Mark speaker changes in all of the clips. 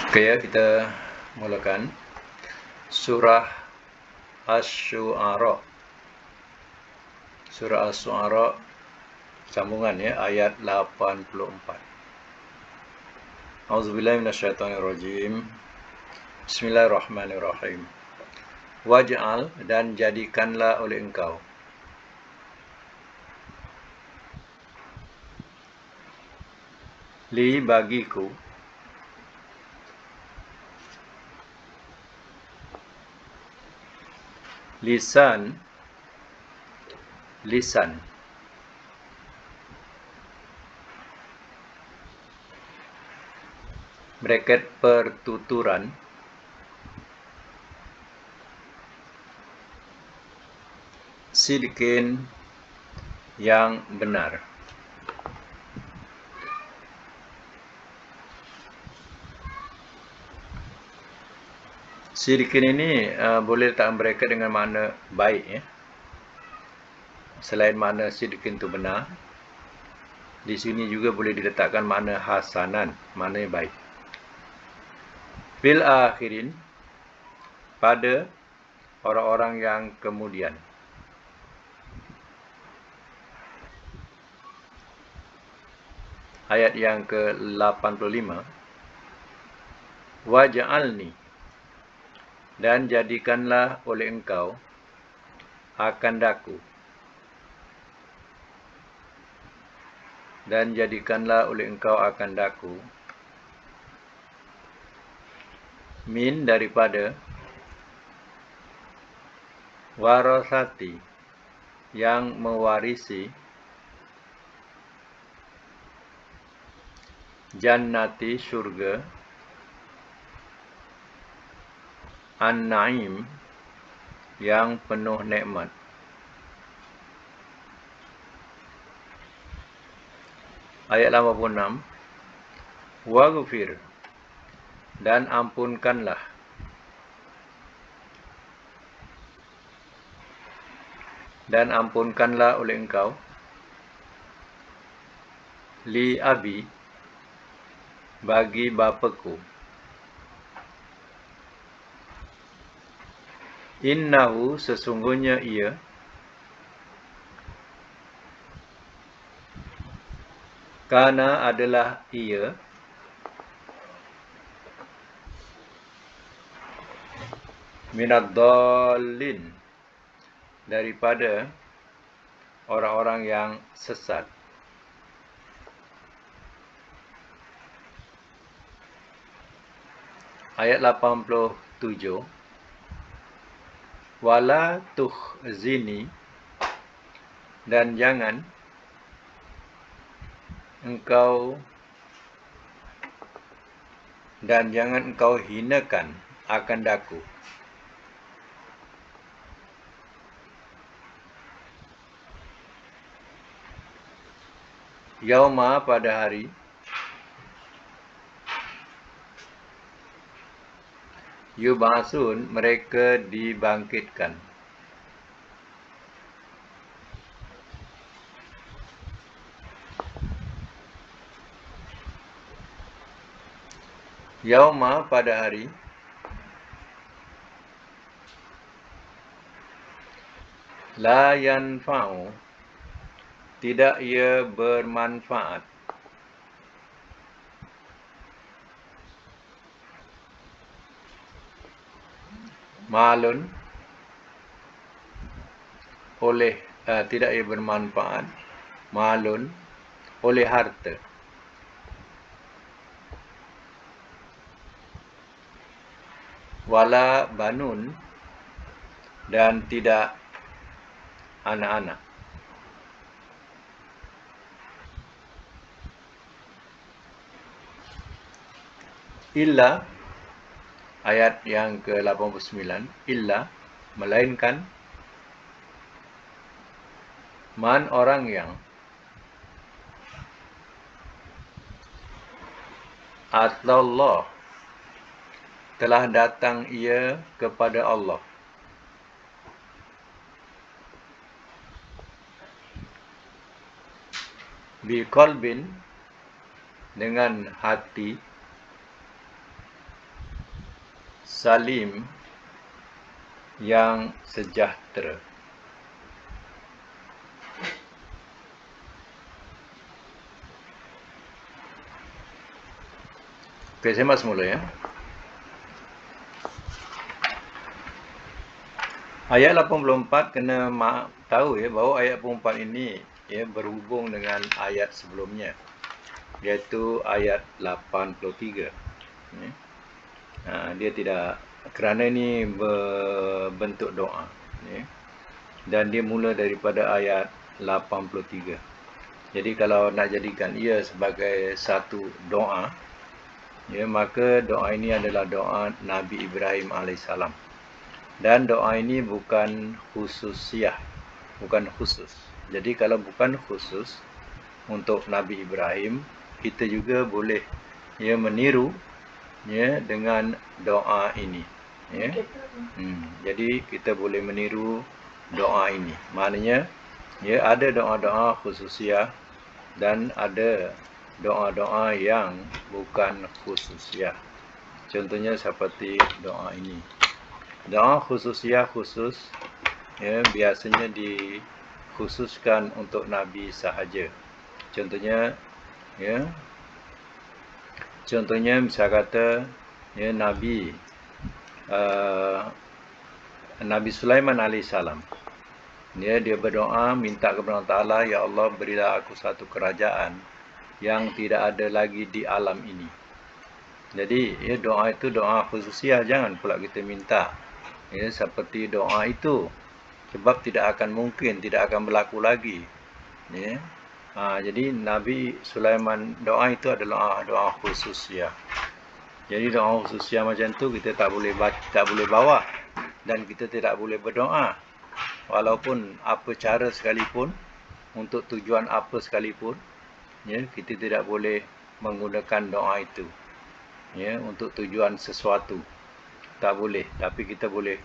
Speaker 1: Oke ya, kita mulakan surah Asy-Syu'ara. Surah Asy-Syu'ara sambungan ya, ayat 84. A'udzubillahi minasyaitonirrajim. Bismillahirrahmanirrahim. Waj'al, dan jadikanlah oleh engkau. Li, bagiku. Lisan, bracket pertuturan, sidqin, yang benar. Sidqin ini boleh letakkan bracket dengan makna baik ya. Selain makna sidqin itu benar, di sini juga boleh diletakkan makna hasanan, makna yang baik. Fil akhirin, pada orang-orang yang kemudian. Ayat yang ke-85. Waj'alni, dan jadikanlah oleh engkau akan daku. Dan jadikanlah oleh engkau akan daku. Min, daripada. Warasati, yang mewarisi. Jannati, syurga. An-Naim, yang penuh nikmat. Ayat 86. Waghfir, dan ampunkanlah. Dan ampunkanlah oleh engkau. Li abi, bagi bapaku. Innahu, sesungguhnya ia. Kana, adalah ia. Minadh-dhallin, daripada orang-orang yang sesat. Ayat 87. Wala tukhzini, dan jangan engkau hinakan akan daku. Yauma, pada hari. Yub'atsun, mereka dibangkitkan. Yauma, pada hari. La yanfa'u, tidak ia bermanfaat. Malun, oleh, tidak ia bermanfaat. Malun, oleh harta. Wala banun, dan tidak anak-anak. Illa, ayat yang ke-89. Illa, melainkan. Man, orang yang. Atlallah, telah datang ia kepada Allah. Biqalbin, dengan hati. salim yang sejahtera. Okey, saya masuk mula ya. Ayat 84 kena tahu ya bahawa ayat 84 ini ya berhubung dengan ayat sebelumnya, iaitu ayat 83. Ya. Dia tidak, kerana ini berbentuk doa ya. Dan dia mula daripada ayat 83. Jadi kalau nak jadikan ia sebagai satu doa ya, maka doa ini adalah doa Nabi Ibrahim alaihissalam. Dan doa ini bukan khususiah, bukan khusus. Jadi kalau bukan khusus untuk Nabi Ibrahim, kita juga boleh ya meniru ya dengan doa ini ya. Jadi kita boleh meniru doa ini. Maknanya ya ada doa-doa khususiah dan ada doa-doa yang bukan khususiah. Contohnya seperti doa ini. Doa khususiah khusus ya biasanya dikhususkan untuk Nabi sahaja. Contohnya ya, contohnya misal kata ya Nabi Sulaiman alaihissalam. Dia berdoa minta kepada Allah Taala, ya Allah berilah aku satu kerajaan yang tidak ada lagi di alam ini. Jadi ya doa itu doa khususiah, jangan pula kita minta ya seperti doa itu, sebab tidak akan mungkin, tidak akan berlaku lagi ya. Jadi Nabi Sulaiman doa itu adalah doa khususiah. Jadi doa khususiah macam tu kita tak boleh bawa dan kita tidak boleh berdoa walaupun apa cara sekalipun, untuk tujuan apa sekalipun ya, kita tidak boleh menggunakan doa itu ya untuk tujuan sesuatu, tak boleh. Tapi kita boleh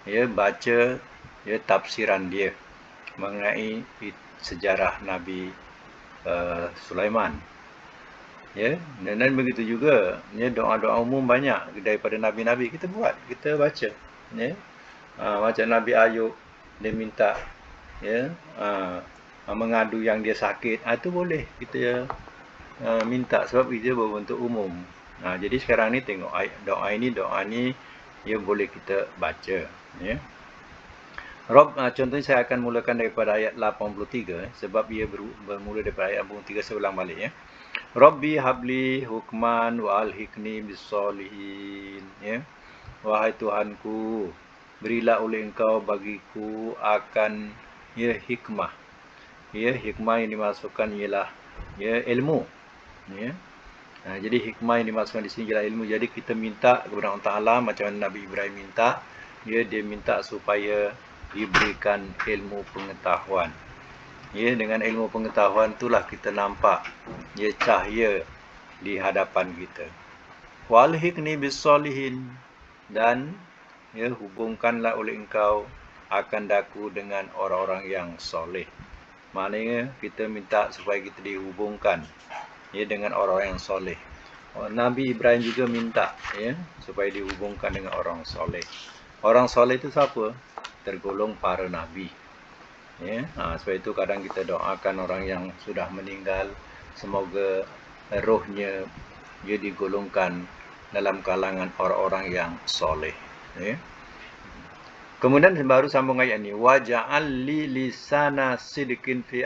Speaker 1: ya baca ya tafsiran dia mengenai sejarah Nabi Sulaiman ya. Dan begitu juga ya doa-doa umum banyak daripada nabi-nabi kita buat, kita baca ya. Macam Nabi Ayub, dia minta ya mengadu yang dia sakit, itu boleh kita minta sebab dia berbentuk umum. Jadi sekarang ni tengok doa ni ya boleh kita baca ya. Contohnya saya akan mulakan daripada ayat 83 sebab ia bermula daripada ayat 83. Saya ulang balik ya. Rabbi habli hukman wa alhiqni bis-solihin ya. Wahai Tuhanku, berilah oleh Engkau bagiku akan ya hikmah. Ya, hikmah yang dimasukkan ialah ya ilmu ya. Jadi hikmah yang dimasukkan di sini ialah ilmu. Jadi kita minta kepada Allah Taala macam Nabi Ibrahim minta, ya dia minta supaya diberikan ilmu pengetahuan. Ya, dengan ilmu pengetahuan itulah kita nampak ya cahaya di hadapan kita. Walhiqni bis-solihin, dan ya hubungkanlah oleh Engkau akan daku dengan orang-orang yang soleh. Maknanya kita minta supaya kita dihubungkan ya dengan orang yang soleh. Nabi Ibrahim juga minta ya supaya dihubungkan dengan orang soleh. Orang soleh itu siapa? Tergolong para nabi. Ya, sebab itu kadang kita doakan orang yang sudah meninggal, semoga rohnya dia digolongkan dalam kalangan orang-orang yang soleh. Ya. Kemudian baru sambung ayat ini, waja'al li lisana sidqin fil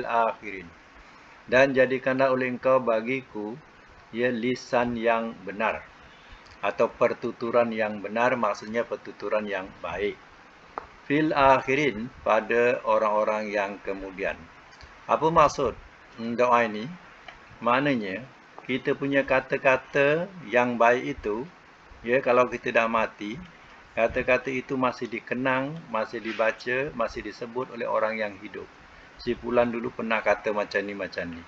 Speaker 1: akhirin. Dan jadikanlah oleh Engkau bagiku ya lisan yang benar atau pertuturan yang benar, maksudnya pertuturan yang baik. Fil akhirin, pada orang-orang yang kemudian. Apa maksud doa ini? Maknanya kita punya kata-kata yang baik itu ya, kalau kita dah mati, kata-kata itu masih dikenang, masih dibaca, masih disebut oleh orang yang hidup. Si fulan dulu pernah kata macam ni.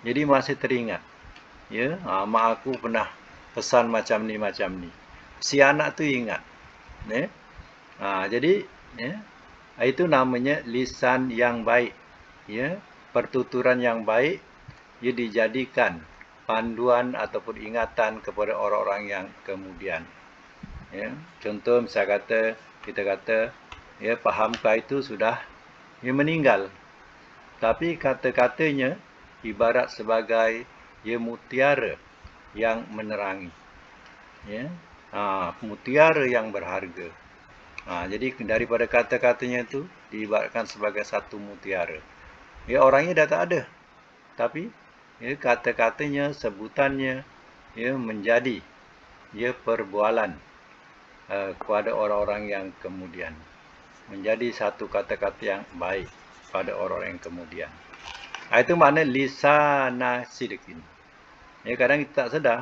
Speaker 1: Jadi masih teringat. Ya, mak aku pernah pesan macam ni. Si anak tu ingat. Ya. Jadi ya, itu namanya lisan yang baik. Ya, pertuturan yang baik ia dijadikan panduan ataupun ingatan kepada orang-orang yang kemudian. Ya, contoh misal kata kita kata ya Pahamka itu sudah meninggal. Tapi kata-katanya ibarat sebagai mutiara yang menerangi. Ya. Mutiara yang berharga. Jadi daripada kata-katanya itu diibaratkan sebagai satu mutiara. Ya, orangnya dah tak ada. Tapi kata-katanya, sebutannya menjadi perbualan kepada orang-orang yang kemudian. Menjadi satu kata-kata yang baik pada orang-orang yang kemudian. Itu makna lisana sidqin. Kadang kita tak sedar.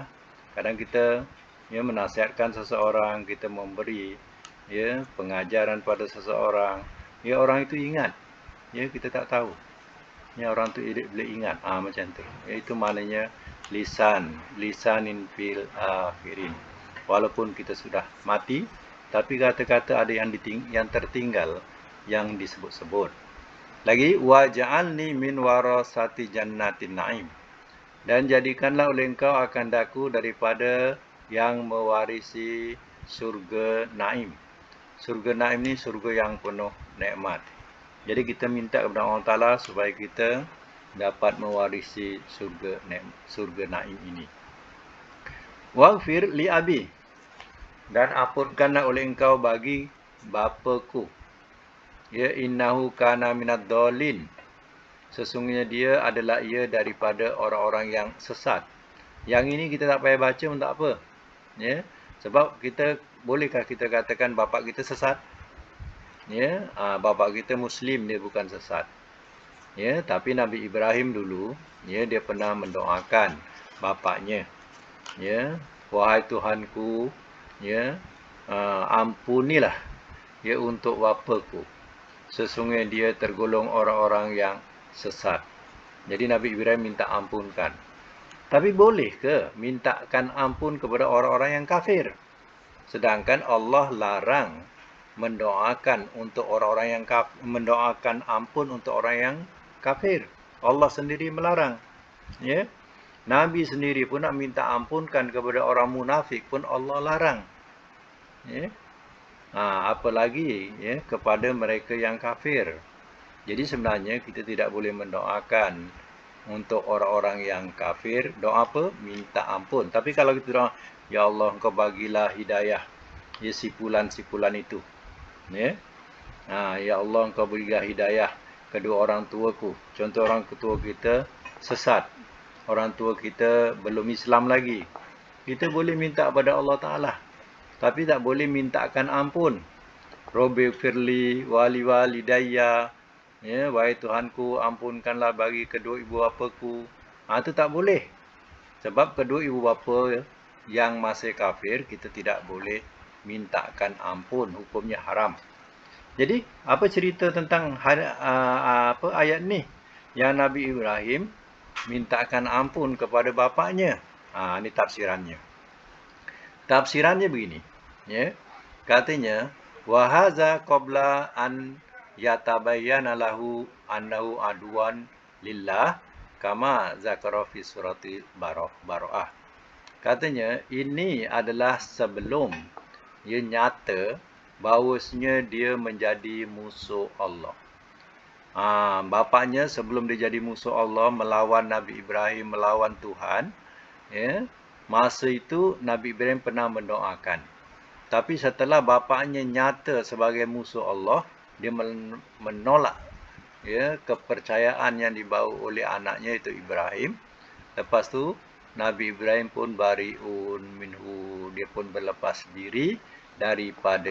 Speaker 1: Kadang kita menasihatkan seseorang, kita memberi pengajaran pada seseorang. Orang itu ingat. Kita tak tahu. Orang itu boleh ingat. Macam tu. Itu maknanya lisanin fil akhirin. Walaupun kita sudah mati, tapi kata-kata ada yang tertinggal, yang disebut-sebut. Lagi, waj'alni min warasati jannatin na'im. Dan jadikanlah oleh engkau akan daku daripada yang mewarisi surga Naim. Surga Naim ni surga yang penuh nikmat. Jadi kita minta kepada Allah Ta'ala supaya kita dapat mewarisi surga Naim ini. Waghfir li abi. Dan ampunkanlah oleh engkau bagi bapaku. Innahu kana minad dhalin. Sesungguhnya dia adalah daripada orang-orang yang sesat. Yang ini kita tak payah baca pun tak apa. Sebab bolehkah kita katakan bapa kita sesat? Bapa kita Muslim, dia bukan sesat. Tapi Nabi Ibrahim dulu, dia pernah mendoakan bapaknya. Wahai Tuhanku, ampunilah untuk bapaku. Sesungguhnya dia tergolong orang-orang yang sesat. Jadi Nabi Ibrahim minta ampunkan. Tapi boleh ke mintakan ampun kepada orang-orang yang kafir? Sedangkan Allah larang mendoakan untuk orang-orang yang kafir, mendoakan ampun untuk orang yang kafir. Allah sendiri melarang. Nabi sendiri pun nak minta ampunkan kepada orang munafik pun Allah larang. Apalagi kepada mereka yang kafir. Jadi sebenarnya kita tidak boleh mendoakan untuk orang-orang yang kafir. Doa apa? Minta ampun. Tapi kalau kita doa, ya Allah, engkau bagilah hidayah sipulan-sipulan itu. Ya Allah, engkau berilah hidayah kedua orang tuaku. Contoh orang tua kita sesat. Orang tua kita belum Islam lagi. Kita boleh minta kepada Allah Ta'ala. Tapi tak boleh mintakan ampun. Rabbi firli wali walidayya. Wahai Tuhanku, ampunkanlah bagi kedua ibu bapaku. Itu tak boleh. Sebab kedua ibu bapa yang masih kafir, kita tidak boleh mintakan ampun. Hukumnya haram. Jadi, apa cerita tentang ayat ni? Yang Nabi Ibrahim mintakan ampun kepada bapaknya. Ini tafsirannya. Tafsirannya begini. Katanya, wahaza qabla an yatabayyana lahu annahu aduwan lillah kama zakara fi surati Bara'ah. Katanya, ini adalah sebelum nyata bahawasanya dia menjadi musuh Allah. Bapaknya sebelum dia jadi musuh Allah, melawan Nabi Ibrahim, melawan Tuhan. Masa itu Nabi Ibrahim pernah mendoakan. Tapi setelah bapaknya nyata sebagai musuh Allah, dia menolak kepercayaan yang dibawa oleh anaknya, itu Ibrahim. Lepas tu Nabi Ibrahim pun bari'un minhu, dia pun berlepas diri daripada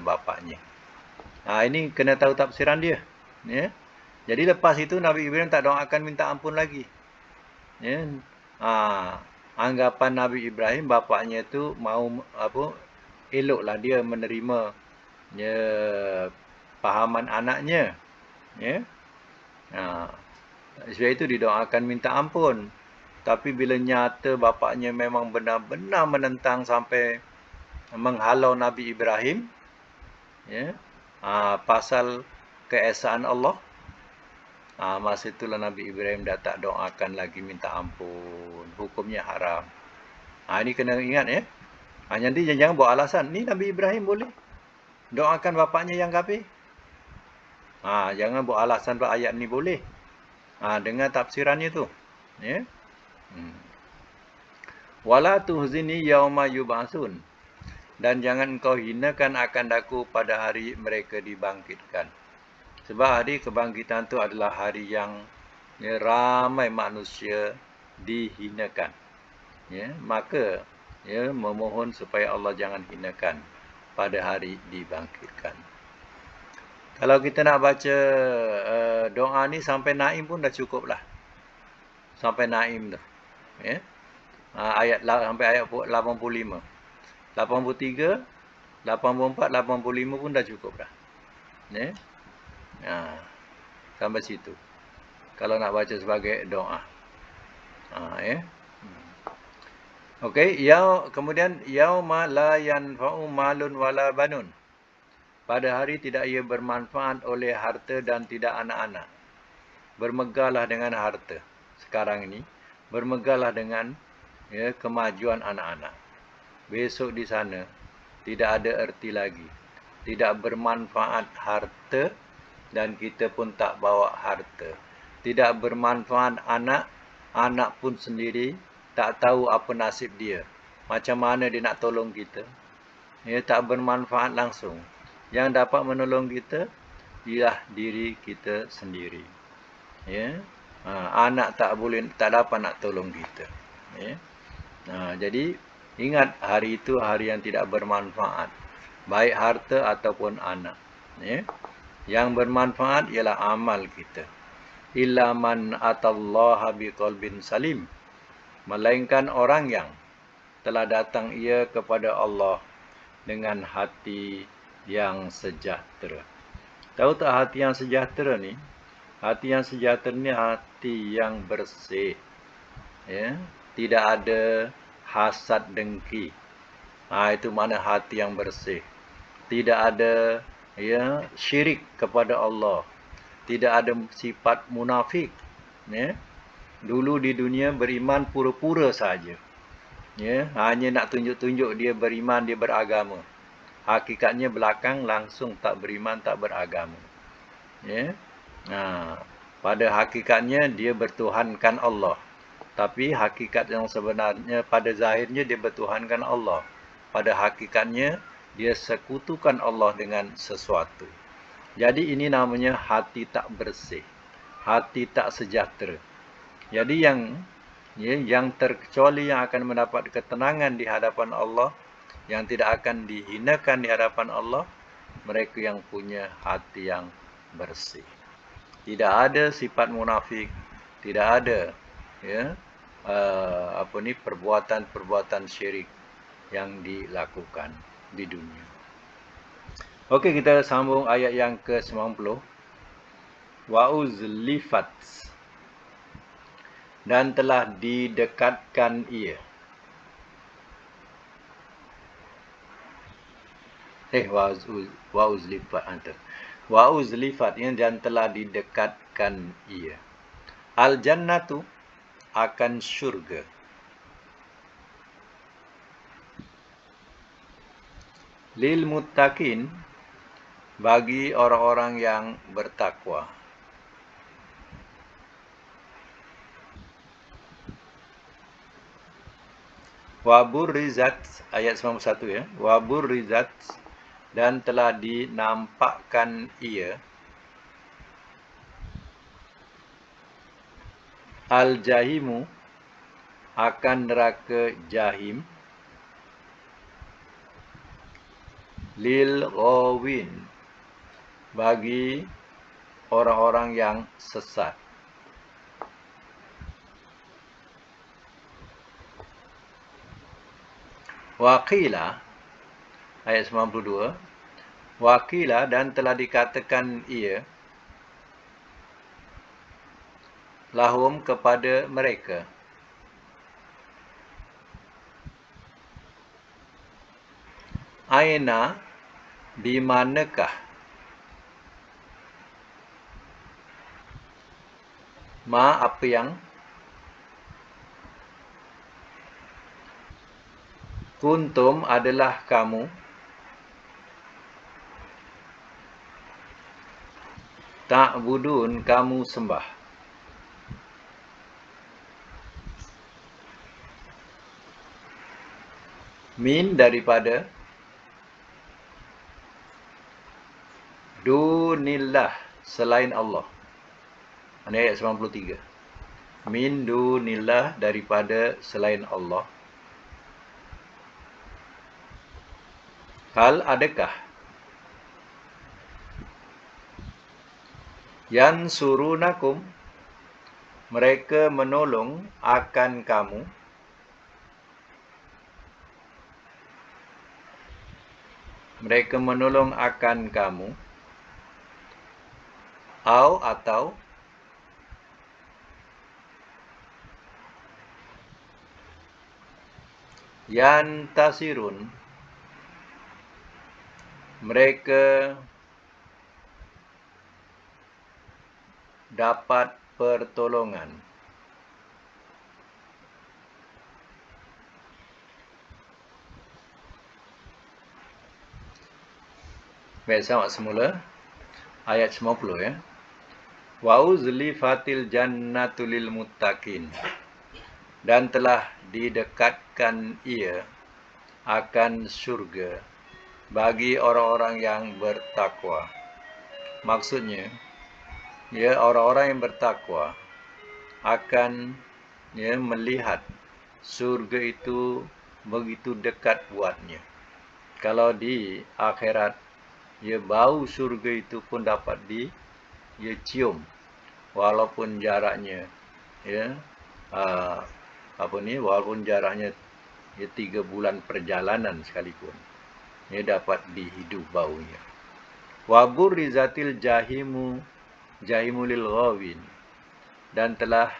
Speaker 1: bapaknya. Ini kena tahu tafsiran dia. Jadi lepas itu Nabi Ibrahim tak doakan minta ampun lagi. Anggapan Nabi Ibrahim, bapaknya tu mau eloklah dia menerima pahaman anaknya. Sebab itu didoakan minta ampun. Tapi bila nyata bapaknya memang benar-benar menentang sampai menghalau Nabi Ibrahim, pasal keesaan Allah, masa itulah Nabi Ibrahim dah tak doakan lagi minta ampun. Hukumnya haram. Ini kena ingat Nanti jangan buat alasan. Ni Nabi Ibrahim boleh doakan bapaknya yang kafir. Jangan buat alasan buat ayat ni boleh. Dengan tafsirannya tu. Ya. Wala tuhzini yauma yub'atsun. Dan jangan kau hinakan akan aku pada hari mereka dibangkitkan. Sebab hari kebangkitan tu adalah hari yang ramai manusia dihinakan. Maka memohon supaya Allah jangan hinakan pada hari dibangkitkan. Kalau kita nak baca doa ni sampai Naim pun dah cukup lah. Sampai Naim tu. Ayat sampai ayat 85. 83, 84, 85 pun dah cukup dah. Sampai situ. Kalau nak baca sebagai doa. Okey, kemudian yauma la yanfa'u malun wala banun. Pada hari tidak ia bermanfaat oleh harta dan tidak anak-anak. Bermegahlah dengan harta sekarang ini. Bermegahlah dengan kemajuan anak-anak. Besok di sana tidak ada erti lagi. Tidak bermanfaat harta dan kita pun tak bawa harta. Tidak bermanfaat anak, anak pun sendiri tak tahu apa nasib dia. Macam mana dia nak tolong kita. Tak bermanfaat langsung. Yang dapat menolong kita ialah diri kita sendiri. Anak tak dapat nak tolong kita. Jadi ingat hari itu hari yang tidak bermanfaat. Baik harta ataupun anak. Yang bermanfaat ialah amal kita. Illa man atallaha biqalbin salim. Melainkan orang yang telah datang ia kepada Allah dengan hati yang sejahtera. Tahu tak hati yang sejahtera ni? Hati yang sejahtera ni hati yang bersih. Tidak ada hasad dengki. Itu mana hati yang bersih. Tidak ada syirik kepada Allah. Tidak ada sifat munafik. Dulu di dunia beriman pura-pura saja. Hanya nak tunjuk-tunjuk dia beriman, dia beragama. Hakikatnya belakang langsung tak beriman, tak beragama. Pada hakikatnya dia bertuhankan Allah. Tapi hakikat yang sebenarnya pada zahirnya dia bertuhankan Allah. Pada hakikatnya dia sekutukan Allah dengan sesuatu. Jadi ini namanya hati tak bersih. Hati tak sejahtera. Jadi yang terkecuali yang akan mendapat ketenangan di hadapan Allah, yang tidak akan dihinakan di hadapan Allah, mereka yang punya hati yang bersih. Tidak ada sifat munafik, tidak ada perbuatan-perbuatan syirik yang dilakukan di dunia. Okey, kita sambung ayat yang ke-90. Wa uzlifat, dan telah didekatkan ia. Wa uzlifat, dan telah didekatkan ia. Al-jannatu, akan syurga. Lil muttaqin, bagi orang-orang yang bertakwa. Wabur rizat, ayat 91 Wabur rizat, dan telah dinampakkan ia. Al-jahimu, akan neraka jahim. Lil ghawin, bagi orang-orang yang sesat. Waqila, ayat 92. Waqila, dan telah dikatakan ia. Lahum, kepada mereka. Aina, di manakah? Ma, apa yang? Kuntum adalah kamu. Ta'budun kamu sembah. Min daripada. Dunillah selain Allah. Ini ayat 93. Min dunillah daripada selain Allah. Hal adakah yansurunakum mereka menolong akan kamu. Mereka menolong akan kamu. Atau yantasirun mereka dapat pertolongan. Baik, sama semula ayat 90 ya. Wa uzlifatil jannatu lil muttaqin. Dan telah didekatkan ia akan syurga bagi orang-orang yang bertakwa. Maksudnya, ya, orang-orang yang bertakwa akan melihat surga itu begitu dekat buatnya. Kalau di akhirat, bau surga itu pun dapat cium, walaupun jaraknya walaupun jaraknya 3 bulan perjalanan sekalipun, dapat dihidup baunya. Wa burrizatil jahimu lil ghawin. Dan telah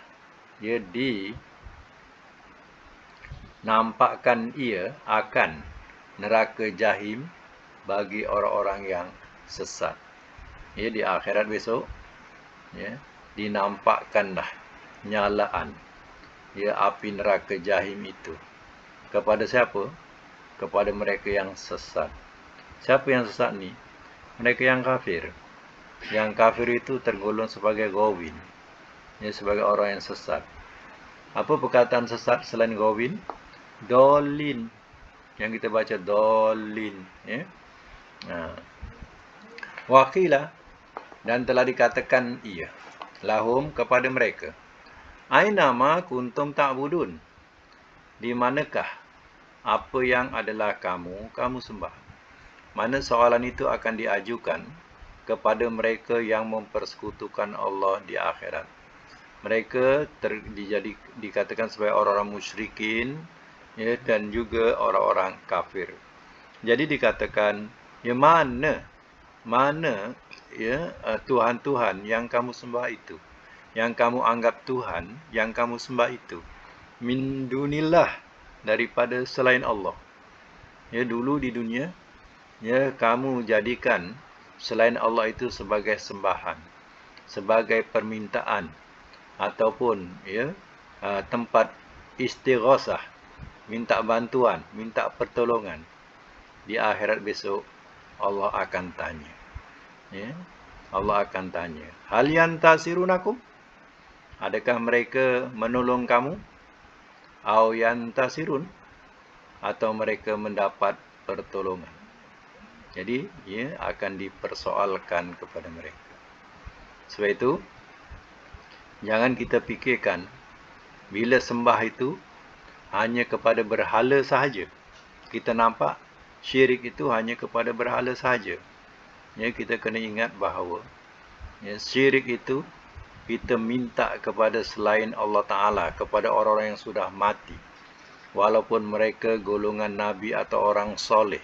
Speaker 1: dinampakkan ia akan neraka jahim bagi orang-orang yang sesat. Di akhirat besok, dinampakkanlah nyalaan api neraka jahim itu. Kepada siapa? Kepada mereka yang sesat. Siapa yang sesat ni? Mereka yang kafir. Yang kafir itu tergolong sebagai gawin, sebagai orang yang sesat. Apa perkataan sesat selain gawin? Dolin. Yang kita baca dolin. Waqilah. Dan telah dikatakan ia lahum kepada mereka. Ainama kuntum ta'budun. Di manakah apa yang adalah kamu sembah? Mana soalan itu akan diajukan kepada mereka yang mempersekutukan Allah di akhirat. Mereka dikatakan sebagai orang-orang musyrikin, dan juga orang-orang kafir. Jadi dikatakan, mana Tuhan-Tuhan yang kamu sembah itu, yang kamu anggap Tuhan, yang kamu sembah itu. Min dunillah, daripada selain Allah. Dulu di dunia, kamu jadikan selain Allah itu sebagai sembahan, sebagai permintaan, ataupun tempat istighosah, minta bantuan, minta pertolongan. Di akhirat besok Allah akan tanya. Allah akan tanya, hal yantasirunakum? Adakah mereka menolong kamu? Au yantasirun, atau mereka mendapat pertolongan. Jadi, akan dipersoalkan kepada mereka. Sebab itu, jangan kita fikirkan bila sembah itu hanya kepada berhala sahaja. Kita nampak syirik itu hanya kepada berhala sahaja. Kita kena ingat bahawa syirik itu kita minta kepada selain Allah Ta'ala, kepada orang-orang yang sudah mati, walaupun mereka golongan Nabi atau orang soleh.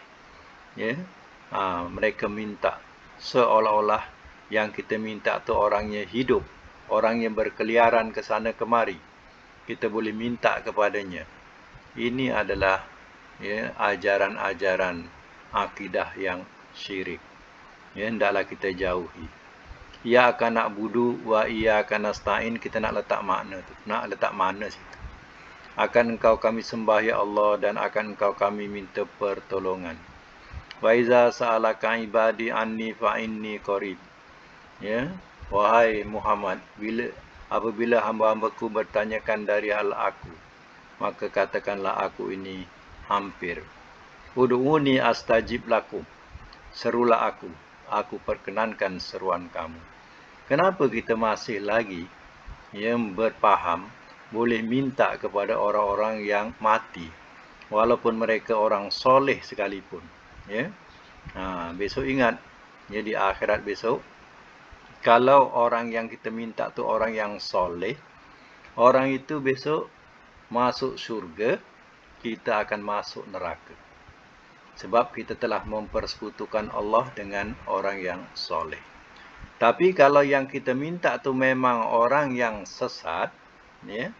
Speaker 1: Mereka minta seolah-olah yang kita minta itu orangnya hidup, orangnya berkeliaran ke sana kemari, kita boleh minta kepadanya. Ini adalah ajaran-ajaran akidah yang syirik. Hendaklah kita jauhi. Ia akan na'budu wa ia akan nasta'in, kita nak letak makna tu, nak letak makna situ. Akan Engkau kami sembah ya Allah dan akan Engkau kami minta pertolongan. Wa iza sa'alaka ibadi anni fa inni qarib. Ya, wahai Muhammad, apabila hamba-hambaku bertanyakan dari hal aku, maka katakanlah aku ini hampir. Ud'uni astajib lakum. Serulah aku perkenankan seruan kamu. Kenapa kita masih lagi yang berpaham boleh minta kepada orang-orang yang mati walaupun mereka orang soleh sekalipun, ya? Besok ingat, ya, di akhirat besok, kalau orang yang kita minta tu orang yang soleh, orang itu besok masuk syurga, kita akan masuk neraka. Sebab kita telah mempersekutukan Allah dengan orang yang soleh. Tapi kalau yang kita minta tu memang orang yang sesat, ya,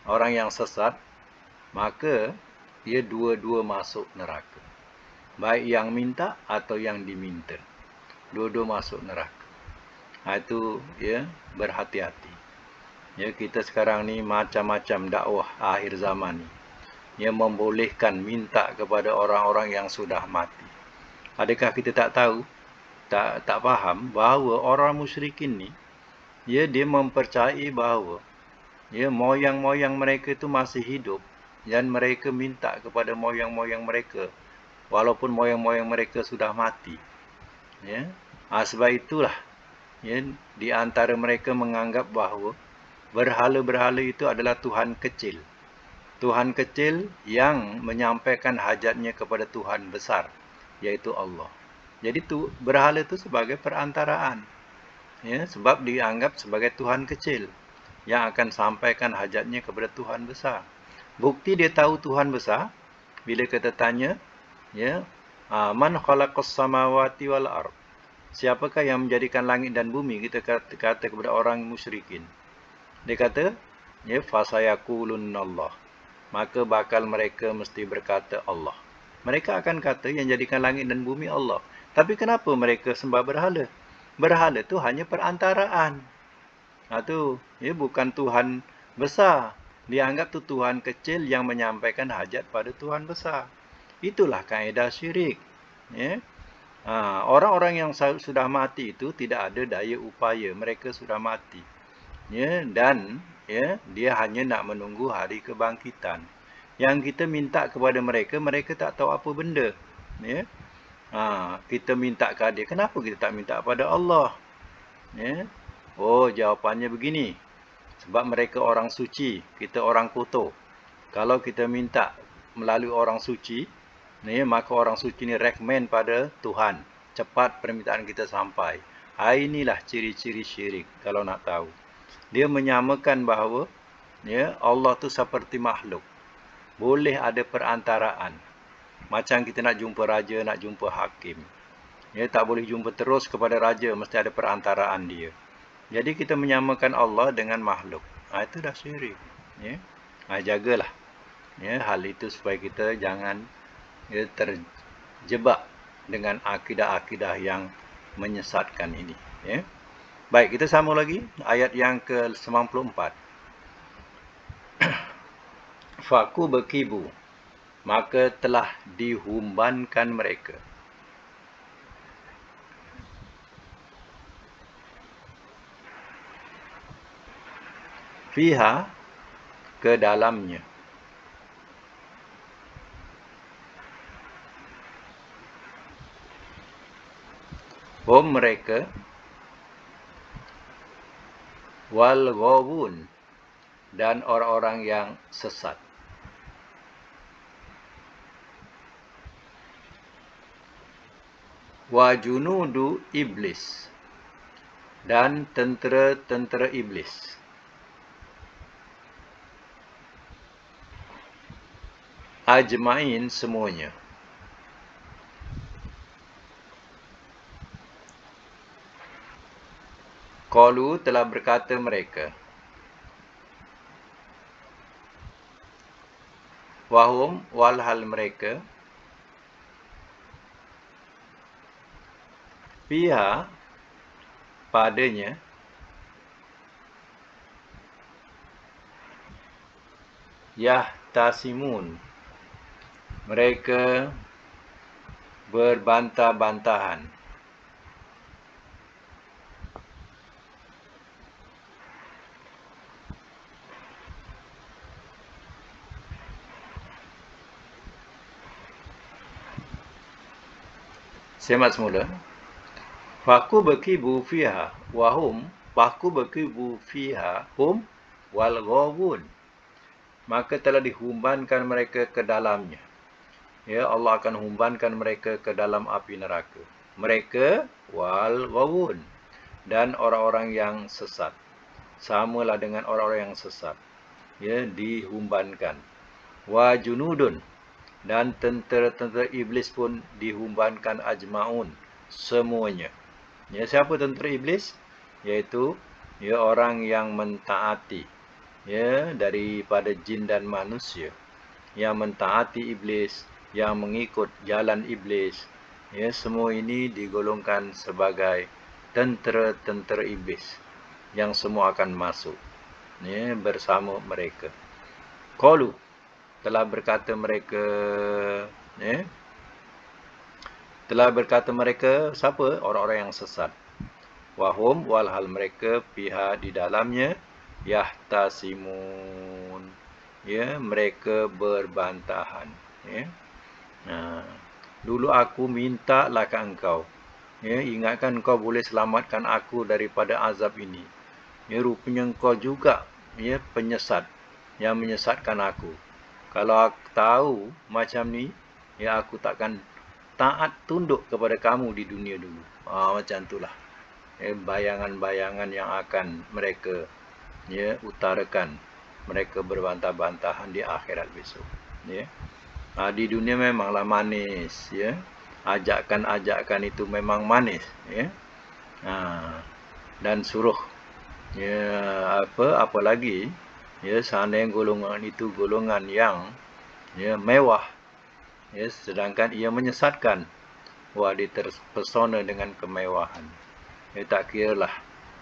Speaker 1: orang yang sesat, maka dia dua-dua masuk neraka. Baik yang minta atau yang diminta, dua-dua masuk neraka. Itu, ya, berhati-hati. Ya, kita sekarang ni macam-macam dakwah akhir zaman ni yang membolehkan minta kepada orang-orang yang sudah mati. Adakah kita tak tahu, tak faham bahawa orang musyrikin ni, ya, dia mempercayai bahawa, ya, moyang-moyang mereka itu masih hidup dan mereka minta kepada moyang-moyang mereka walaupun moyang-moyang mereka sudah mati. Ya, sebab itulah, ya, di antara mereka menganggap bahawa berhala-berhala itu adalah Tuhan kecil. Tuhan kecil yang menyampaikan hajatnya kepada Tuhan besar, yaitu Allah. Jadi berhala itu sebagai perantaraan, ya, sebab dianggap sebagai Tuhan kecil yang akan sampaikan hajatnya kepada Tuhan besar. Bukti dia tahu Tuhan besar bila kita tanya, ya, man khalaqas samawati wal ard. Siapakah yang menjadikan langit dan bumi? Kita kata kepada orang musyrikin. Dia kata, ya, fasayaqulunallah. Maka bakal mereka mesti berkata Allah. Mereka akan kata yang jadikan langit dan bumi Allah. Tapi kenapa mereka sembah berhala? Berhala itu hanya perantaraan. Itu, ya, bukan Tuhan besar. Dianggap tu Tuhan kecil yang menyampaikan hajat pada Tuhan besar. Itulah kaedah syirik. Ya. Orang-orang yang sudah mati itu tidak ada daya upaya. Mereka sudah mati. Ya, dan, ya, dia hanya nak menunggu hari kebangkitan. Yang kita minta kepada mereka, mereka tak tahu apa benda. Ya. Kita minta kepada dia. Kenapa kita tak minta kepada Allah? Ya. Oh, jawapannya begini. Sebab mereka orang suci, kita orang kotor. Kalau kita minta melalui orang suci, ya, maka orang suci ni recommend pada Tuhan. Cepat permintaan kita sampai. Inilah ciri-ciri syirik kalau nak tahu. Dia menyamakan bahawa, ya, Allah tu seperti makhluk. Boleh ada perantaraan. Macam kita nak jumpa raja, nak jumpa hakim. Ya, tak boleh jumpa terus kepada raja, mesti ada perantaraan dia. Jadi kita menyamakan Allah dengan makhluk. Itu dah syirik. Ya. Jagalah, ya, hal itu supaya kita jangan, ya, terjebak dengan akidah-akidah yang menyesatkan ini. Ya. Baik, kita sambung lagi ayat yang ke-94. Faku berkibu, maka telah dihumbankan mereka. Fiha, ke dalamnya. Mereka, wal ghawun, dan orang-orang yang sesat. Wa junudu iblis, dan tentera-tentera iblis. Ajmain, semuanya. Qalu, telah berkata mereka. Wahum, walhal mereka. Fiha, padanya. yahtasimun, mereka berbantah-bantahan. Semak semula. Faku bakibu fiha wahum, faku bakibu fiha hum wal ghawun, maka telah dihumbankan mereka ke dalamnya. Ya, Allah akan humbankan mereka ke dalam api neraka. Mereka wal ghawun, dan orang-orang yang sesat. Samalah dengan orang-orang yang sesat. Ya, dihumbankan. Wa junudun, dan tentera-tentera iblis pun dihumbankan ajmaun, semuanya. Ya, siapa tentera iblis? Yaitu ya orang yang mentaati, ya, daripada jin dan manusia, yang mentaati iblis, yang mengikut jalan iblis. Ya, semua ini digolongkan sebagai tentera-tentera iblis yang semua akan masuk, ya, bersama mereka. Qalu, telah berkata mereka, ya, telah berkata mereka, siapa? Orang-orang yang sesat. Wahum, walhal mereka pihak di dalamnya, yahtasimun, ya, mereka berbantahan. Ya. Dulu aku mintalah ke engkau, ya, ingatkan engkau boleh selamatkan aku daripada azab ini. Ya, rupanya engkau juga, ya, penyesat yang menyesatkan aku. Kalau aku tahu macam ni, ya, aku takkan taat tunduk kepada kamu di dunia dulu. Macam itulah. Bayangan-bayangan yang akan mereka, ya, utarakan. Mereka berbantah-bantahan di akhirat besok. Ya. Di dunia memanglah manis. Ya. Ajakan-ajakan itu memang manis. Ya. Dan suruh, ya, apa lagi, ya, seandainya golongan itu golongan yang, ya, mewah, ya, sedangkan ia menyesatkan, wah, dia terpesona dengan kemewahan. Ya, tak kiralah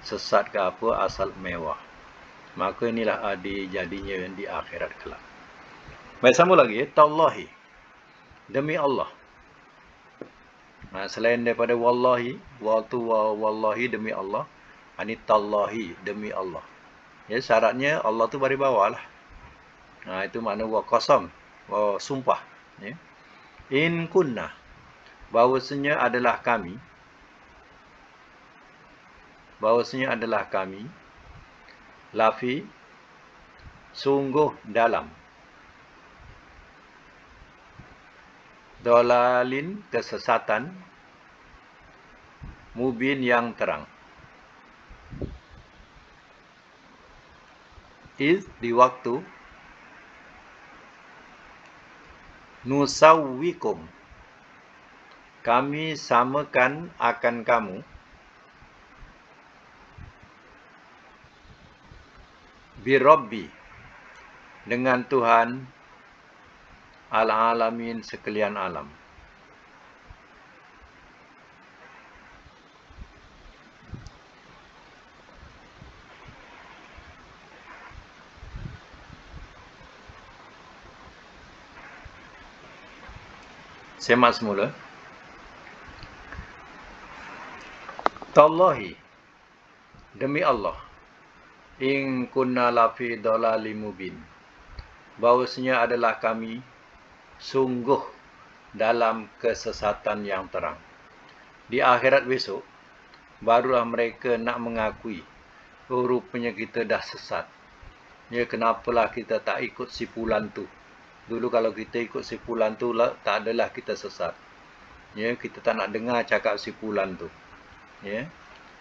Speaker 1: sesat ke apa, asal mewah. Maka inilah jadinya di akhirat kelak. Baik, sambung lagi. Tallahi, demi Allah. Selain daripada wallahi, wallahi demi Allah, ini tallahi demi Allah. Ya, syaratnya Allah tu bari bawah lah. Itu makna wa qasam, wa sumpah. Ya. In kunna, bahawasanya adalah kami, lafi, sungguh dalam, dolalin, kesesatan, mubin, yang terang. Iz, di waktu, nusawwikum, kami samakan akan kamu, birabbi, dengan Tuhan al-alamin, sekalian alam. Semak semula. Tallahi, demi Allah, in kunna lafi dalalim mubin, bahawasanya adalah kami sungguh dalam kesesatan yang terang. Di akhirat besok, barulah mereka nak mengakui, oh, rupanya kita dah sesat. Ya, kenapalah kita tak ikut si fulan tu. Dulu kalau kita ikut si fulan tu, tak adalah kita sesat. Ya, kita tak nak dengar cakap si fulan tu. Ya.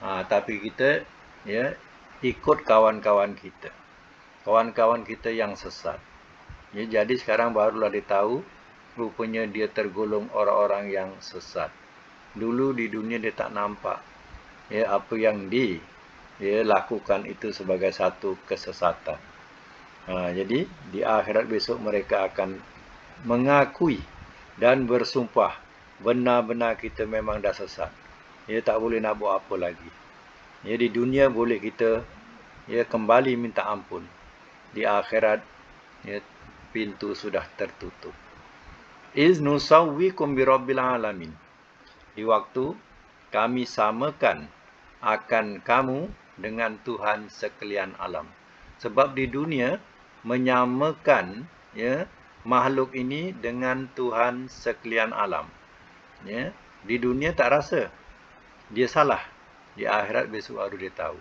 Speaker 1: Tapi kita, ya, ikut kawan-kawan kita. Kawan-kawan kita yang sesat. Ya, jadi sekarang barulah dia tahu, rupanya dia tergolong orang-orang yang sesat. Dulu di dunia dia tak nampak, ya, apa yang lakukan itu sebagai satu kesesatan. Jadi di akhirat besok mereka akan mengakui dan bersumpah, benar-benar kita memang dah sesat. Ya, tak boleh nak buat apa lagi. Ya, di dunia boleh kita, ya, kembali minta ampun. Di akhirat, ya, pintu sudah tertutup. Iz nusawwikum birabbil alamin. Di waktu kami samakan akan kamu dengan Tuhan sekalian alam. Sebab di dunia menyamakan makhluk ini dengan Tuhan sekalian alam. Di dunia tak rasa. Dia salah. Di akhirat besok baru dia tahu.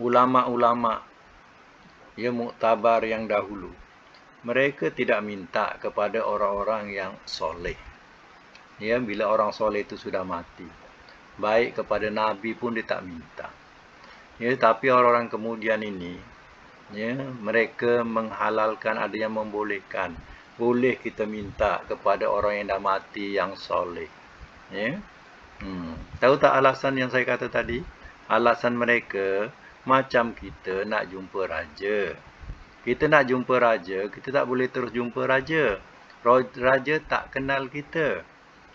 Speaker 1: Ulama-ulama muktabar yang dahulu, mereka tidak minta kepada orang-orang yang soleh. Bila orang soleh itu sudah mati. Baik kepada Nabi pun dia tak minta. Tapi orang-orang kemudian ini, mereka menghalalkan, ada yang membolehkan. Boleh kita minta kepada orang yang dah mati yang soleh. Tahu tak alasan yang saya kata tadi? Alasan mereka macam kita nak jumpa raja. Kita nak jumpa raja, kita tak boleh terus jumpa raja. Raja tak kenal kita.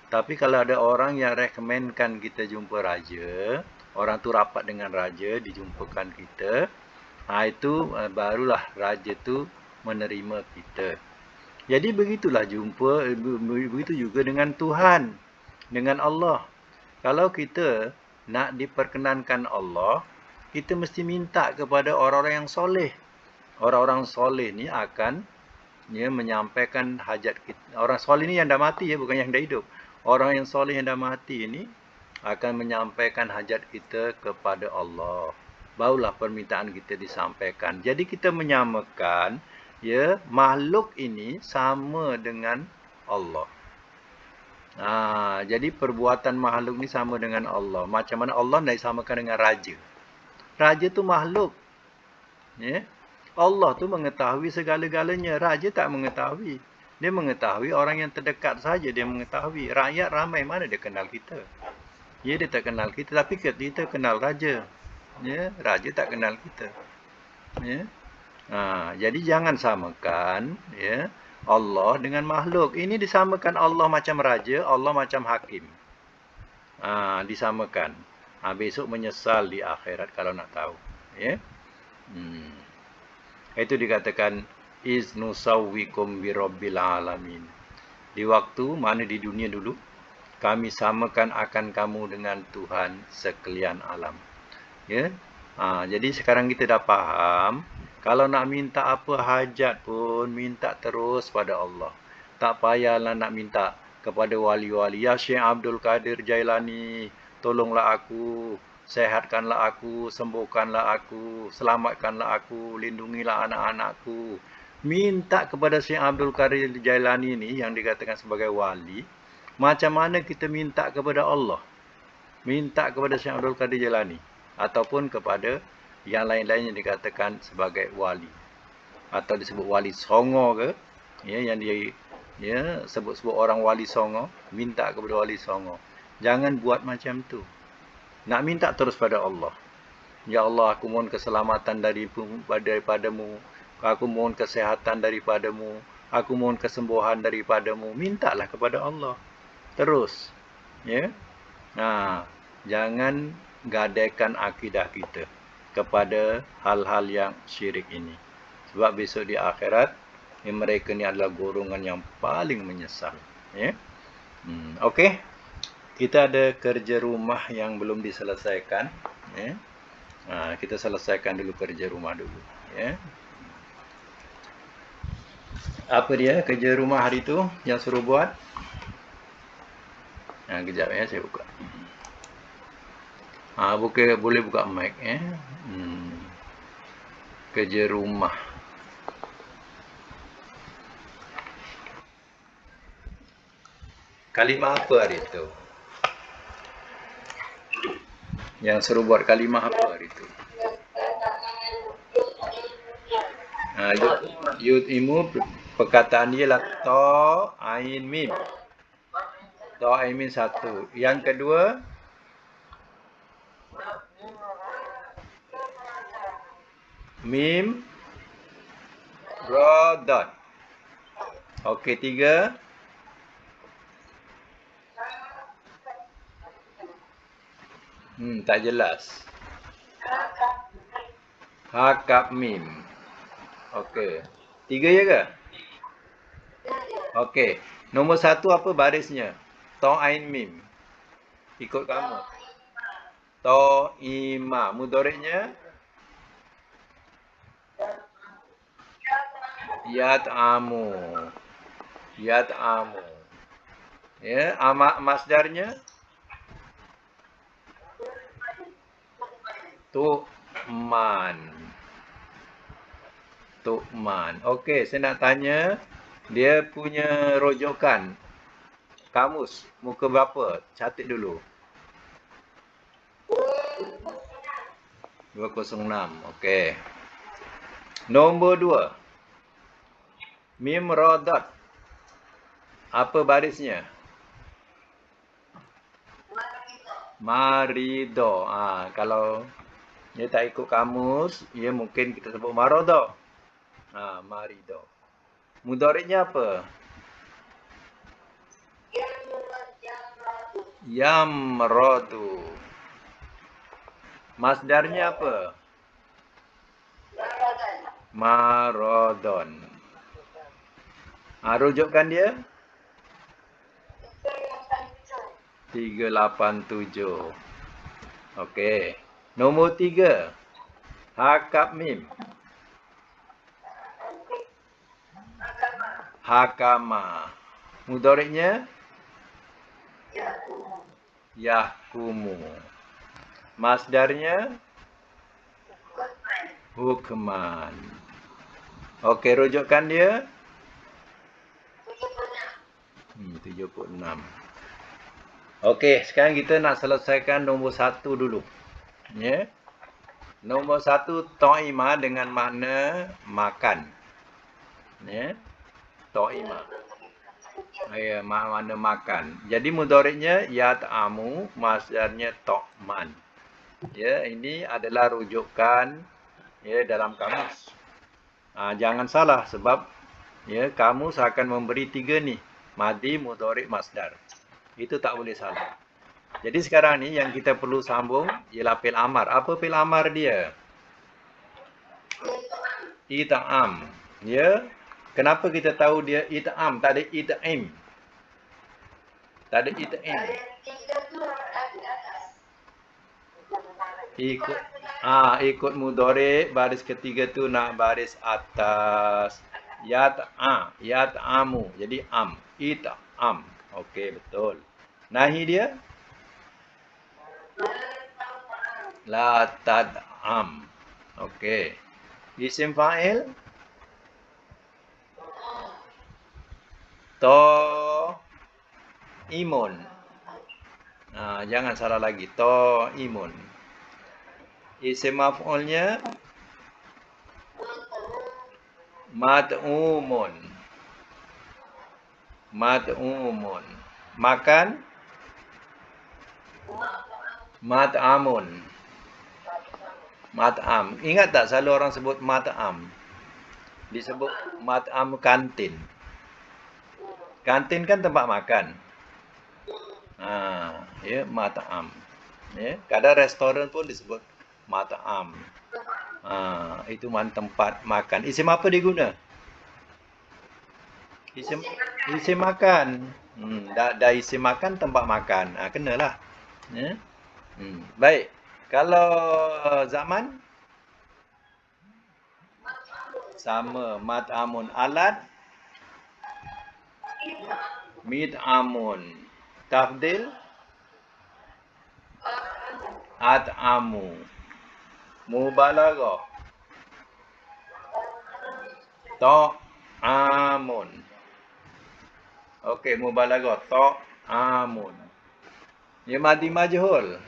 Speaker 1: Tapi kalau ada orang yang rekomenkan kita jumpa raja, orang tu rapat dengan raja, dijumpakan kita, itu barulah raja tu menerima kita. Jadi begitulah jumpa, begitu juga dengan Tuhan, dengan Allah. Kalau kita nak diperkenankan Allah, kita mesti minta kepada orang-orang yang soleh. Orang-orang soleh ni akan menyampaikan hajat kita. Orang soleh ni yang dah mati, bukan yang dah hidup. Orang yang soleh yang dah mati ini akan menyampaikan hajat kita kepada Allah. Barulah permintaan kita disampaikan. Jadi kita menyamakan makhluk ini sama dengan Allah. Jadi perbuatan makhluk ni sama dengan Allah. Macam mana Allah nak disamakan dengan raja? Raja tu makhluk. Allah tu mengetahui segala-galanya. Raja tak mengetahui. Dia mengetahui orang yang terdekat saja dia mengetahui. Rakyat ramai mana dia kenal kita. Dia tak kenal kita. Tapi kita kenal raja. Raja tak kenal kita. Jadi jangan samakan Allah dengan makhluk. Ini disamakan Allah macam raja, Allah macam hakim. Disamakan. Besok menyesal di akhirat kalau nak tahu. Itu dikatakan iz nusawwikum birabbil alamin. Di waktu mana di dunia dulu, kami samakan akan kamu dengan Tuhan sekalian alam. Jadi sekarang kita dah faham, kalau nak minta apa hajat pun, minta terus pada Allah. Tak payahlah nak minta kepada wali-wali. Ya Syekh Abdul Qadir Jailani, tolonglah aku, sehatkanlah aku, sembuhkanlah aku, selamatkanlah aku, lindungilah anak-anakku. Minta kepada Syekh Abdul Qadir Jailani ni yang dikatakan sebagai wali. Macam mana kita minta kepada Allah? Minta kepada Syekh Abdul Qadir Jailani. Ataupun kepada yang lain-lain yang dikatakan sebagai wali. Atau disebut wali songo ke? Yang dia sebut-sebut orang wali songo. Minta kepada wali songo. Jangan buat macam tu. Nak minta terus pada Allah. Ya Allah, aku mohon keselamatan daripadamu. Aku mohon kesehatan daripadamu. Aku mohon kesembuhan daripadamu. Mintalah kepada Allah. Terus. Jangan gadaikan akidah kita kepada hal-hal yang syirik ini. Sebab besok di akhirat, mereka ni adalah golongan yang paling menyesal. Okey. Kita ada kerja rumah yang belum diselesaikan. Kita selesaikan dulu kerja rumah dulu. Apa dia kerja rumah hari tu yang suruh buat? Kejap saya buka. Boleh buka mic. Kerja rumah. Kalimah apa hari tu? Yang suruh buat kalimah apa hari tu? Yud'imu perkataan dia lah ta, ain, mim. Ta, ain, mim satu. Yang kedua, mim, ra, dot. Okey, tiga. Tak jelas. Hakap mim. Okey. 3 ya ke? Okey. Nombor 1 apa barisnya? To, ain, mim. Ikut kamu. To, ima. Mudhari'nya? Yat'amu. Yat'amu. Ya, masdarnya? Tu'man. Tu'man. Okey, saya nak tanya, dia punya rujukan kamus muka berapa? Catat dulu. 206. Okey. Nombor 2. Mim ra dot. Apa barisnya? Marido. Kalau dia tak ikut kamus, ia mungkin kita sebut marodo. Marido. Mudhari'nya apa? Yamradu. Masdarnya apa? Marodon. Rujukan dia? 387. Okey. Nombor 3. Hakab mim. Hakama. Mudhari'nya? Yahkumu. Masdarnya? Hukman. Okey, rujukan dia? 76. Okey, sekarang kita nak selesaikan nombor 1 dulu. Ya. Nombor 1 ta'ima dengan makna makan. Ya. Ta'ima. Ya, makna makan. Jadi mudhari'nya yat'amu, masdarnya ta'man. Ya, ini adalah rujukan ya dalam kamus. Jangan salah sebab ya kamus akan memberi 3 ni, madi, mudhari', masdar. Itu tak boleh salah. Jadi sekarang ni yang kita perlu sambung ialah fi'il amar. Apa fi'il amar dia? It'am. Ya. Kenapa kita tahu dia it'am, tak ada it'im? Tak ada it'im. Ikut mudhari', baris ketiga tu nak baris atas. Yat'amu. Jadi am. It'am. Okey, betul. Nahi dia? La tad'am. Okey. Isim fa'il? To imun. Jangan salah lagi. To imun. Isim maf'ulnya? Mad'umun. Mad'umun. Makan? Mat'amun. Mat'am. Ingat tak selalu orang sebut mat'am? Disebut mat'am kantin. Kantin kan tempat makan. Ya, mat'am. Ya, kadang restoran pun disebut mat'am. Itu tempat makan. Isim apa diguna? Isim makan. Dah isim makan, tempat makan. Kenalah. Ya. Baik. Kalau zaman? Sama. Mat'amun. Alat? Mid'amun. Tafdil? At'amu. Mubalaghah? Ta'amun. Okey, mubalaghah. Ta'amun. Ya, madi majhul.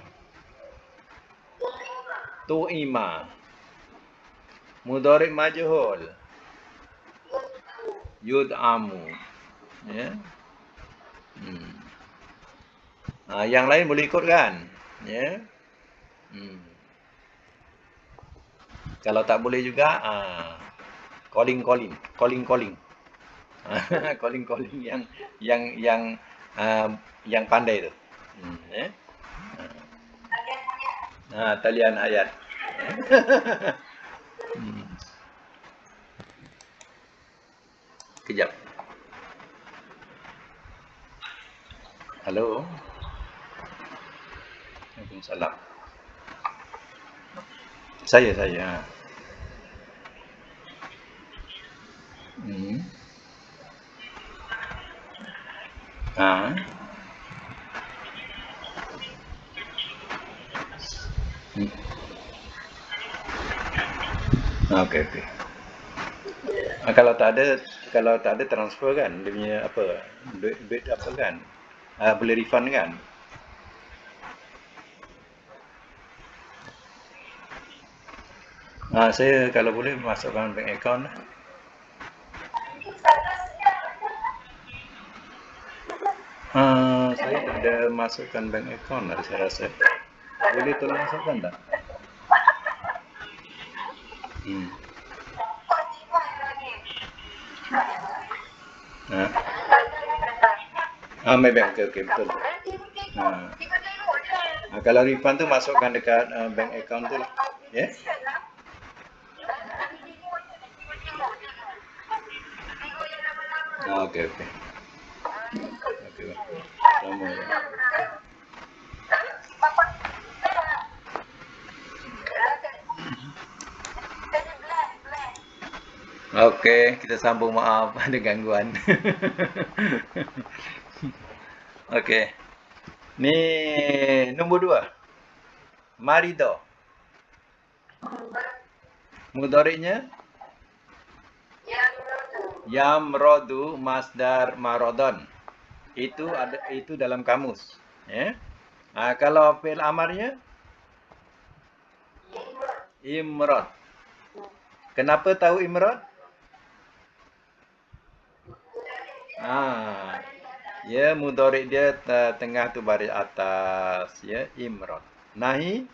Speaker 1: Tu'ima. Mudhari' majhul. Yud'amu. Ya. Yang lain boleh ikut kan? Ya. Kalau tak boleh juga, calling. Calling yang pandai tu. Ya. Talian ayat. Kejap. Halo. Waalaikumsalam. Saya. Hmm. Ah. Hmm. Okey. Kalau tak ada transfer kan, dia punya apa? Duit apa kan? Boleh refund kan? Saya kalau boleh masukkan bank account lah. Saya tak ada masukkan bank account lah saya rasa. Boleh tolong masukkan tak? Hmm. Maybank. Okey, betul. Kalau refund tu masukkan dekat bank account tu lah. Ya? Yeah? Okey. Sama. Okey, kita sambung, maaf ada gangguan. Okey. Ni nombor 2. Marido. Mudhari'nya yamrodu masdar marodon. Itu dalam kamus, ya. Kalau fi'il amarnya imrod. Kenapa tahu imrod? Ya, mudhari' dia tengah tu baris atas, ya, imrod. Nahi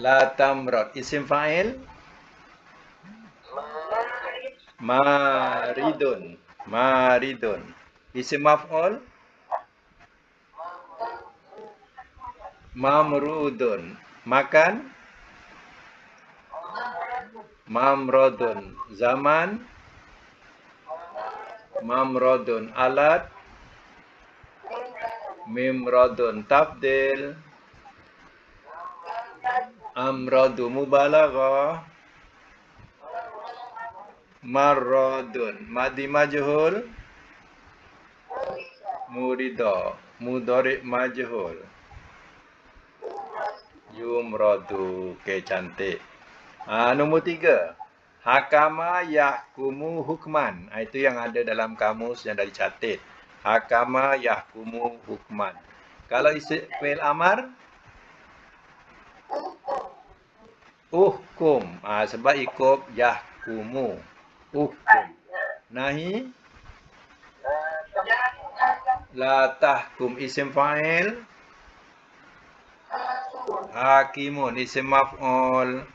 Speaker 1: la tamrod. Isim fa'il maridun. Isim maf'ul mamrudun. Makan mamrodun. Zaman mamrodun. Alat mimrodun. Tabdil amrodu. Mubalaghah marrodun. Madi majhul murido. Mudhari' majhul yumrodu. Okey, cantik. Nombor 3. Hakama yahkumu hukman. Itu yang ada dalam kamus yang dah dicatat. Hakama yahkumu hukman. Kalau isim fi'il amar uhkum. Sebab ikut yahkumu. Uhkum. Nahi la tahkum. Isim fa'il hakimun. Isim maf'ul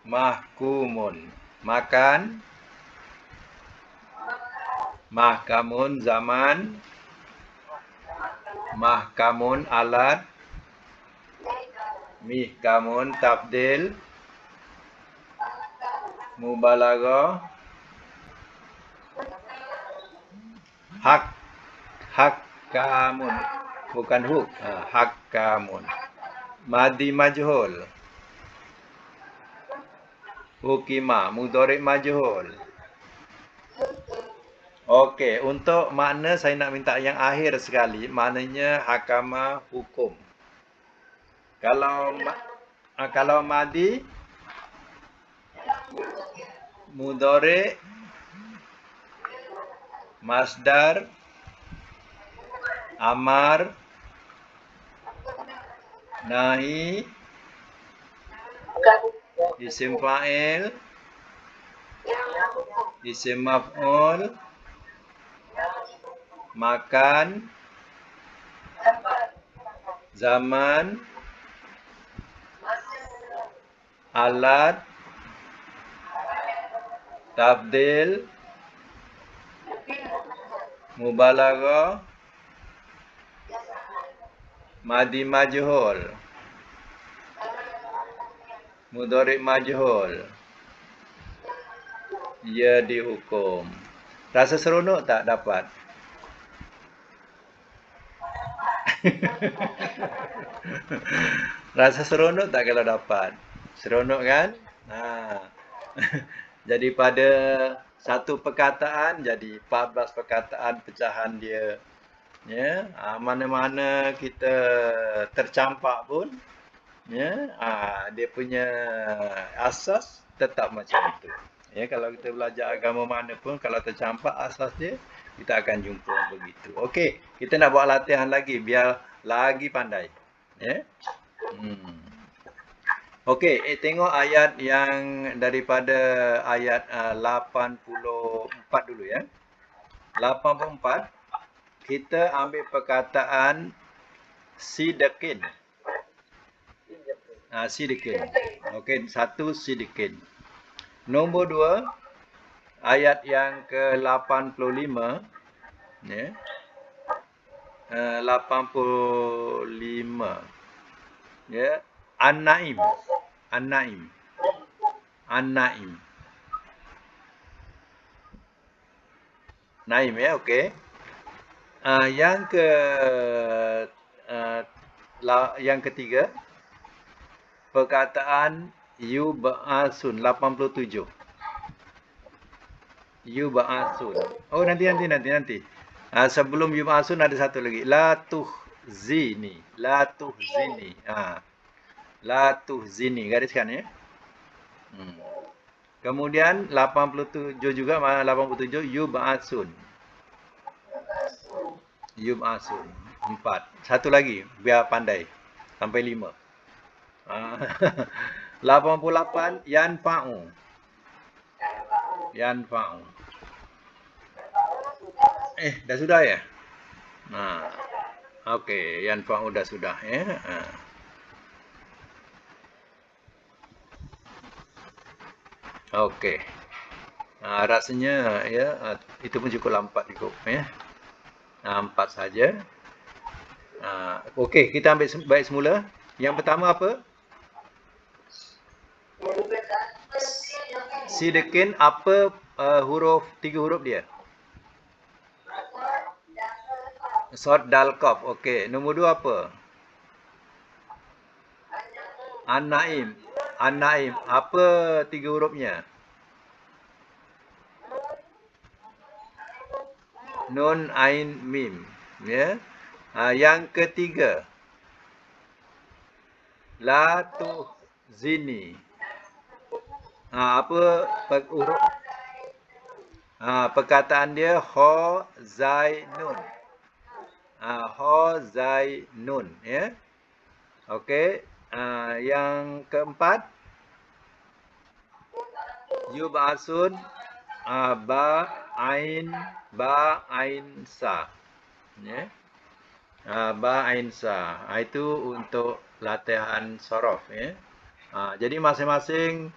Speaker 1: mahkumun. Makan mahkamun. Zaman mahkamun. Alat mihkamun. Tabdil mubalaghah hakkamun. Bukan huk. Hakkamun. Madi majhul hukima. Mudhari' majhul. Okey, untuk makna saya nak minta yang akhir sekali, maknanya hakama hukum. Kalau madi mudhari' masdar amar nahi isim fa'il isim maf'ul makan zaman alat tabdil mubalaghah madi majhul mudhari' majhul ia dihukum. Rasa seronok tak dapat? Rasa seronok tak kalau dapat? Seronok kan? Ha. Jadi pada satu perkataan jadi 14 perkataan pecahan dia. Ya, mana-mana kita tercampak pun, ya, dia punya asas tetap macam itu. Ya, kalau kita belajar agama mana pun, kalau tercampak asas dia, kita akan jumpa begitu. Okey, kita nak buat latihan lagi biar lagi pandai. Ya. Okey, tengok ayat yang daripada ayat 84 dulu ya. 84 kita ambil perkataan sidekin. Sidekin. Okey, satu sidekin. Nombor 2 ayat yang ke-85 ya. 85 ya. An-Naim. An-Naim. An-Naim. Naim ya, okey. Yang ketiga perkataan yub'asun 87. Yub'asun. Oh nanti. Sebelum yub'asun ada satu lagi. La tuhzini. La tuhzini. Gariskan ya. Kemudian 87 juga 87 yub'asun. Yub'asun. 4. Satu lagi biar pandai. Sampai 5. 88 yanfa'u. Yanfa'u. Dah sudah ya? Okey, yanfa'u dah sudah ya. Okey. Rasanya ya itu pun cukup 4 cukup ya. 4 saja. Okey, kita ambil baik semula. Yang pertama apa? Sidekin apa huruf 3 huruf dia? Sod dal qaf. Okey, nombor 2 apa? An-Naim. An-Naim. Apa 3 hurufnya? Nun, ain, mim. Ya. Yang ketiga. La tuhzini. Apa huruf? Perkataan dia ho zai nun. Ho zai nun ya. Okey. Yang keempat yub'asun ba ain sa ya. Ba ain sa. Itu untuk latihan sorof ya. Jadi masing-masing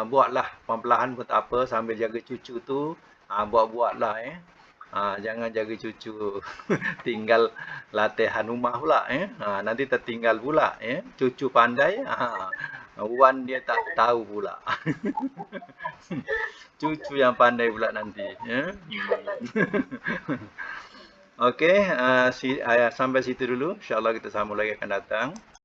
Speaker 1: buatlah perlahan pun tak apa sambil jaga cucu tu buat-buatlah ya. Jangan jaga cucu tinggal latihan rumah pula ya. Nanti tertinggal pula ya. Cucu pandai Wan dia tak tahu pula. Cucu yang pandai pula nanti ya. Okey, sampai situ dulu. InsyaAllah kita sambung lagi akan datang.